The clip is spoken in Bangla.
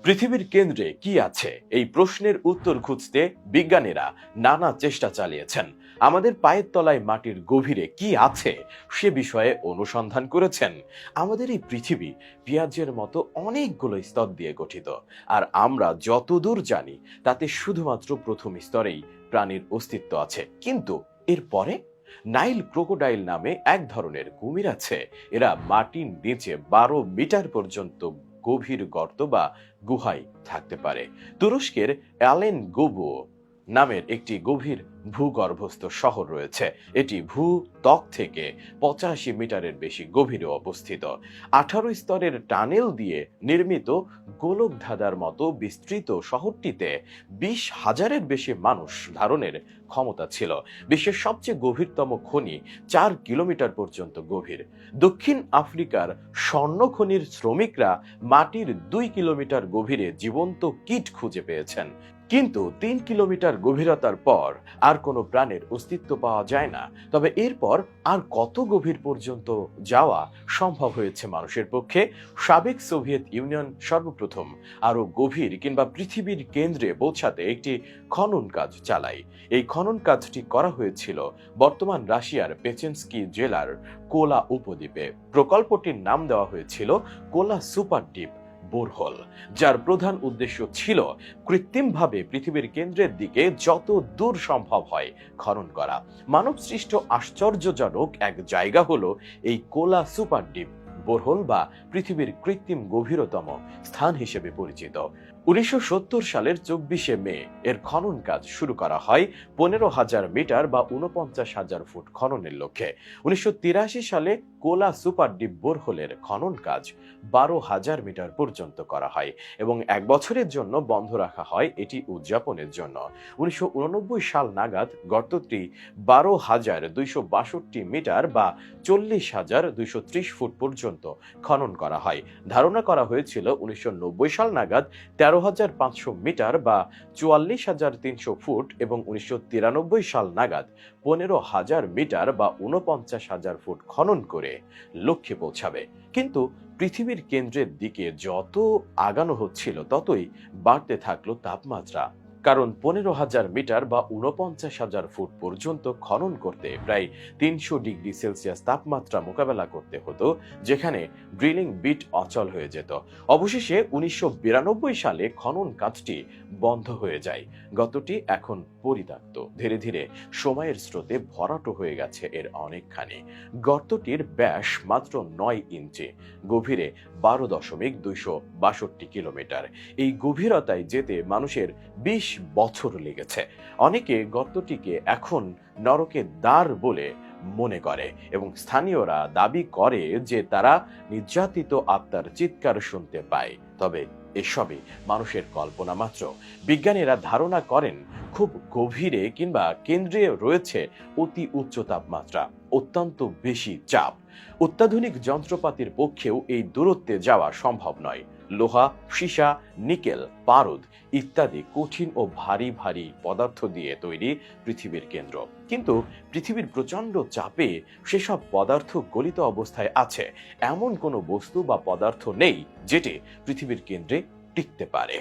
পৃথিবীর কেন্দ্রে কি আছে এই প্রশ্নের উত্তর খুঁজতে বিজ্ঞানীরা নানা চেষ্টা চালিয়েছেন। আমাদের পায়ের তলায় মাটির গভীরে কি আছে সে বিষয়ে অনুসন্ধান করেছেন। আমাদের এই পৃথিবী পেঁয়াজের মতো অনেকগুলো স্তর দিয়ে গঠিত, আর আমরা যতদূর জানি তাতে শুধুমাত্র প্রথম স্তরেই প্রাণীর অস্তিত্ব আছে। কিন্তু এরপরে নাইল ক্রোকোডাইল নামে এক ধরনের কুমির আছে। এরা মাটির নিচে 12 মিটার পর্যন্ত গভীর গর্ত বা গুহায় থাকতে পারে। তুরস্কের অ্যালেন গোবো নামের একটি গভীর ভূগর্ভস্থ শহর রয়েছে। এটি ভূত্বক থেকে 85 মিটারের বেশি গভীরে অবস্থিত। 18 স্তরের টানেল দিয়ে নির্মিত গোলকধাঁধার মতো বিস্তৃত শহরটিতে 20,000-এর বেশি মানুষ ধারণের ক্ষমতা ছিল। বিশ্বের সবচেয়ে গভীরতম খনি 4 কিলোমিটার পর্যন্ত গভীর। দক্ষিণ আফ্রিকার স্বর্ণ খনির শ্রমিকরা মাটির 2 কিলোমিটার গভীরে জীবন্ত কীট খুঁজে পেয়েছেন। কিন্তু 3 কিলোমিটার গভীরতার পর আর কোনো প্রাণের অস্তিত্ব পাওয়া যায় না। তবে এরপর আর কত গভীর পর্যন্ত যাওয়া সম্ভব হয়েছে মানুষের পক্ষে? সাবেক সোভিয়েত ইউনিয়ন সর্বপ্রথম আরো গভীর কিংবা পৃথিবীর কেন্দ্রে পৌঁছাতে একটি খনন কাজ চালায়। এই খনন কাজটি করা হয়েছিল বর্তমান রাশিয়ার পেচেনস্কি জেলার কোলা উপদ্বীপে। প্রকল্পটির নাম দেওয়া হয়েছিল কোলা সুপার ডিপ বোরহোল, যার প্রধান উদ্দেশ্য ছিল কৃত্রিমভাবে পৃথিবীর কেন্দ্রের দিকে যত দূর সম্ভব হয় খনন করা। মানব সৃষ্ট আশ্চর্যজনক এক জায়গা হলো এই কোলা সুপার ডিপ বোরহোল, বা পৃথিবীর কৃত্রিম গভীরতম স্থান হিসেবে পরিচিত। 1970 সালের 24শে মে এর খনন কাজ শুরু করা হয় 15,000 মিটার বা 49,000 ফুট খননের লক্ষ্যে। 1983 সালে কোলা সুপার ডিপ বোরহোলের খনন কাজ 12,000 মিটার পর্যন্ত করা হয় এবং 1 বছরের জন্য বন্ধ রাখা হয় এটি উদযাপনের জন্য। 1989 সাল নাগাদ গর্তটি 12,262 মিটার বা 40,230 ফুট পর্যন্ত খনন করা হয়। ধারণা করা হয়েছিল 1990 সাল নাগাদ 13,500 মিটার বা 44,300 ফুট এবং 1993 সাল নাগাদ 15,000 মিটার বা 49,000 ফুট খনন করে লক্ষ্যে পৌঁছাবে। কিন্তু পৃথিবীর কেন্দ্রের দিকে যত আগানো হচ্ছিল ততই বাড়তে থাকলো তাপমাত্রা। কারণ 15,000 মিটার বা 49,000 ফুট পর্যন্ত খনন করতে প্রায় 300 ডিগ্রি সেলসিয়াস তাপমাত্রা মোকাবেলা করতে হতো, যেখানে ড্রিলিং বিট অচল হয়ে যেত। অবশেষে 1992 সালে খনন কাজটি বন্ধ হয়ে যায়। গর্তটি এখন পরিত্যক্ত, ধীরে ধীরে সময়ের স্রোতে ভরাট হয়ে গেছে এর অনেকখানি। গর্তটির ব্যাস মাত্র 9 ইঞ্চি, গভীরে 12.262 কিলোমিটার। এই গভীরতায় যেতে মানুষের 20 বছর লেগেছে। অনেকে গর্তটিকে এখন নরকের দ্বার বলে মনে করে এবং স্থানীয়রা দাবি করে যে তারা নির্যাতিত আত্মার চিৎকার শুনতে পায়। তবে এসবই মানুষের কল্পনা মাত্র। বিজ্ঞানীরা ধারণা করেন খুব গভীরে কিংবা কেন্দ্রে রয়েছে অতি উচ্চ তাপমাত্রা, অত্যন্ত বেশি চাপ। অত্যাধুনিক যন্ত্রপাতির পক্ষেও এই দূরত্বে যাওয়া সম্ভব নয়। লোহা, সীসা, নিকেল, পারদ ইত্যাদি কঠিন ও ভারী ভারী পদার্থ দিয়ে তৈরি পৃথিবীর কেন্দ্র। কিন্তু পৃথিবীর প্রচণ্ড চাপে সেসব পদার্থ গলিত অবস্থায় আছে। এমন কোনো বস্তু বা পদার্থ নেই যেটি পৃথিবীর কেন্দ্রে টিকতে পারে।